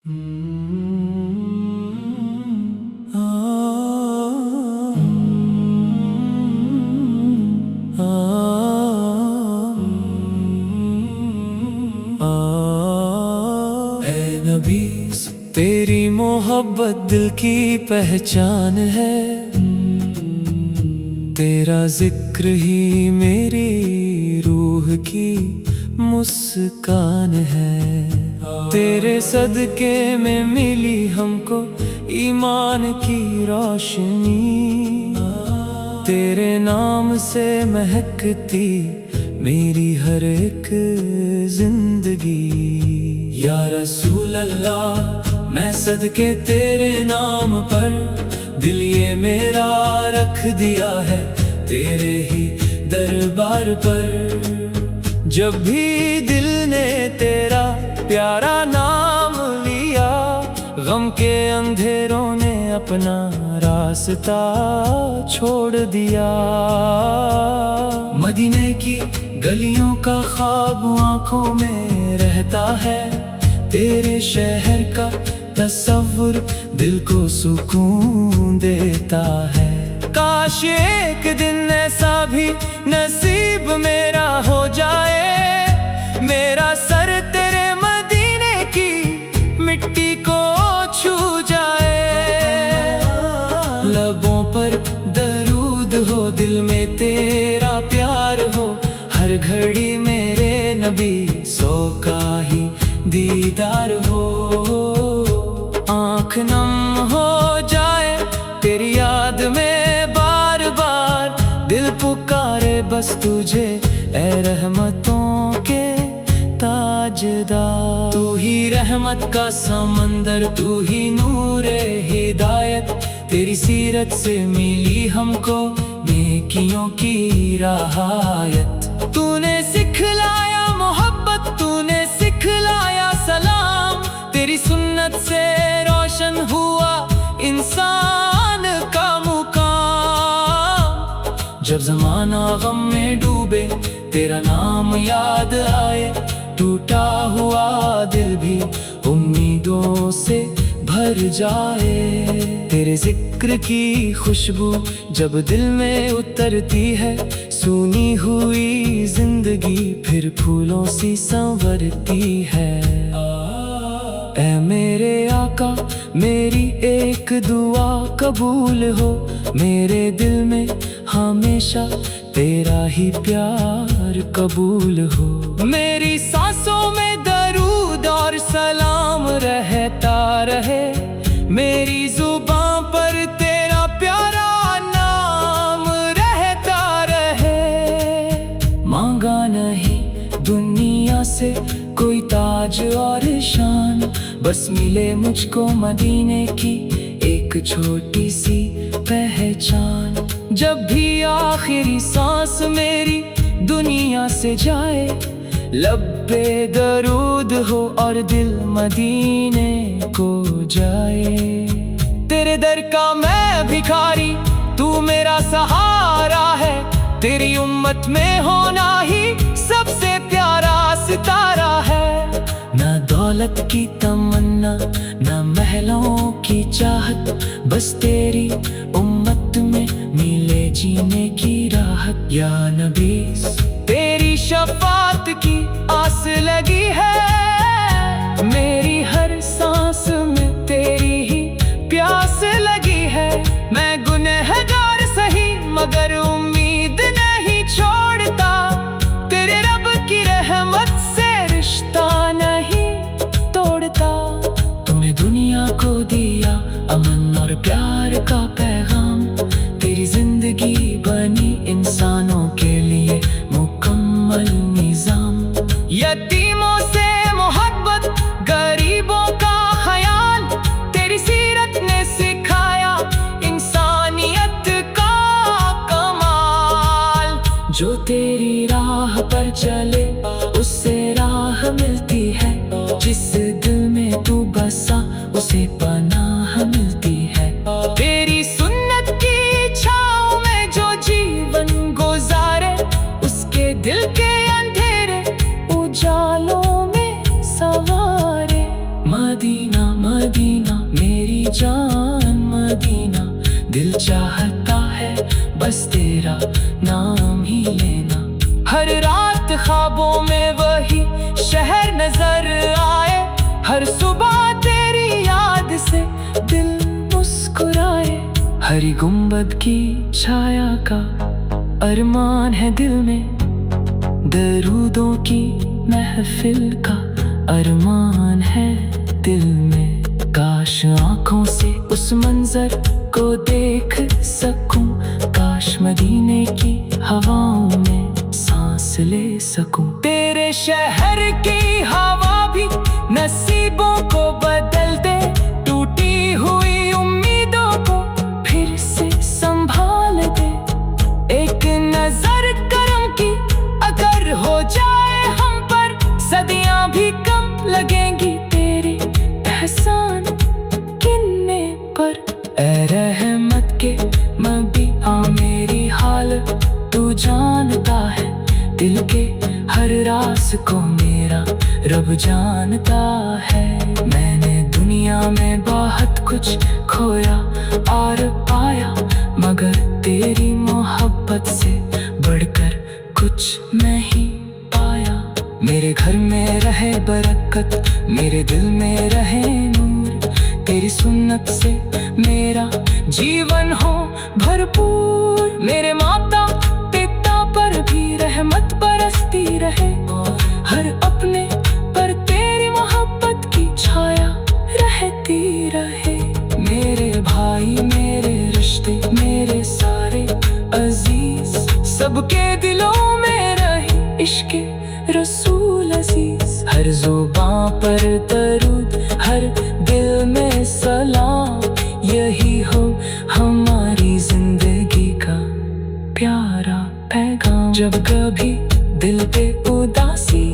ऐ नबी तेरी मोहब्बत दिल की पहचान है, तेरा जिक्र ही मेरी रूह की मुस्कान है। तेरे सदके में मिली हमको ईमान की रोशनी, तेरे नाम से महकती मेरी हर एक जिंदगी। या रसूल अल्लाह मैं सदके तेरे नाम पर दिल ये मेरा रख दिया है तेरे ही दरबार पर। जब भी दिल ने तेरा प्यारा नाम लिया, गम के अंधेरों ने अपना रास्ता छोड़ दिया। मदीने की गलियों का ख्वाब आंखों में रहता है, तेरे शहर का तस्वुर दिल को सुकून देता है। काश एक दिन ऐसा भी नसीब मेरा हो जाए, मेरा सर तेरे मदीने की मिट्टी को छू जाए। लबों पर दरूद हो, दिल में तेरा प्यार हो, हर घड़ी मेरे नबी सो का ही दीदार हो। आँख नम हो जाए तेरी याद में बार बार, दिल पुकारे बस तुझे ऐ रहमतों के ताजदार। तू ही रहमत का समंदर, तू ही नूरे हिदायत, तेरी सीरत से मिली हमको नेकियों की राहत। तूने सिखलाया मोहब्बत, तूने सिखलाया सलाम, तेरी सुन्नत से रोशन हुआ इंसान का मुकाम। जब ज़माना गम में डूबे तेरा नाम याद आए, टूटा हुआ दिल भी उम्मीदों से भर जाए। तेरे जिक्र की खुशबू जब दिल में उतरती है, सूनी हुई जिंदगी फिर फूलों सी संवरती है। ऐ मेरे आका मेरी एक दुआ कबूल हो, मेरे दिल में हमेशा तेरा ही प्यार कबूल हो। मेरी सांसों में दरूद और सलाम रहता रहे, मेरी जुबान पर तेरा प्यारा नाम रहता रहे। मांगा नहीं दुनिया से कोई ताज और शान, बस मिले मुझको मदीने की एक छोटी सी पहचान। जब भी आखिरी सांस मेरी दुनिया से जाए, लब पे दरूद हो और दिल मदीने को जाए। तेरे दर का मैं भिखारी, तू मेरा सहारा है, तेरी उम्मत में होना ही सबसे प्यारा सितारा है। ना दौलत की तमन्ना, ना महलों की चाहत, बस तेरी उम्मत में मिले जीने की राहत। या नबी तेरी शफात की आस लगी है, मेरी हर सांस में तेरी ही प्यास लगी है। मैं गुनहगार सही मगर उम्मीद नहीं छोड़ता, तेरे रब की रहमत से रिश्ता नहीं तोड़ता। तूने दुनिया को दिया अमन और प्यार का पैगाम, तेरी जिंदगी बनी इंसानों के लिए मुकम्मल निजाम। यतीमों से मोहब्बत, गरीबों का ख्याल, तेरी सीरत ने सिखाया इंसानियत का कमाल। जो तेरी राह पर चले उससे राह मिलती है, जिस दिल में तू बसा उसे पनाह मिलती है। तेरी सुन्नत की छाँव में जो जीवन गुजारे, उसके दिल के अंधेरे उजालों में सवारे। मदीना मदीना मेरी जान मदीना, दिल चाहता है बस तेरा नाम ही लेना। हर रात ख्वाबों में वही शहर नजर आए, हर सुबह तेरी याद से दिल मुस्कुराए। हरी गुंबद की छाया का अरमान है दिल में, दरूदों की महफिल का अरमान है दिल में। काश आंखों से उस मंजर को देख सकूं, काश मदीने की हवाओं में सांस ले सकूं। तेरे शहर की हवा भी नसीबों को बदल दे, टूटी हुई उम्मीदों को फिर से संभाल दे। एक नजर करम की अगर हो जाए हम पर, सदियां भी कम लगेंगी तेरी एहसान गिनने पर। ऐ रहमत के मबीआ मेरी हाल तू जानता है, दिल के हर राज को मेरा रब जानता है। मैंने दुनिया में बहुत कुछ खोया और पाया, मगर तेरी मोहब्बत से बढ़कर कुछ नहीं पाया। मेरे घर में रहे बरकत, मेरे दिल में रहे नूर, तेरी सुन्नत से मेरा जीवन हो भरपूर। मेरे माता पिता पर भी रहमत बरसती रहे, हर अपने पर तेरी मोहब्बत की छाया रहती रहे। मेरे भाई मेरे रिश्ते मेरे सारे अजीज, सबके दिलों में रही इश्क़ रसूल अजीज। हर ज़ुबां पर दरूद, हर दिल में सलाम, यही हो हमारी जिंदगी का प्यारा पैगाम। जब कभी दिल पे उदासी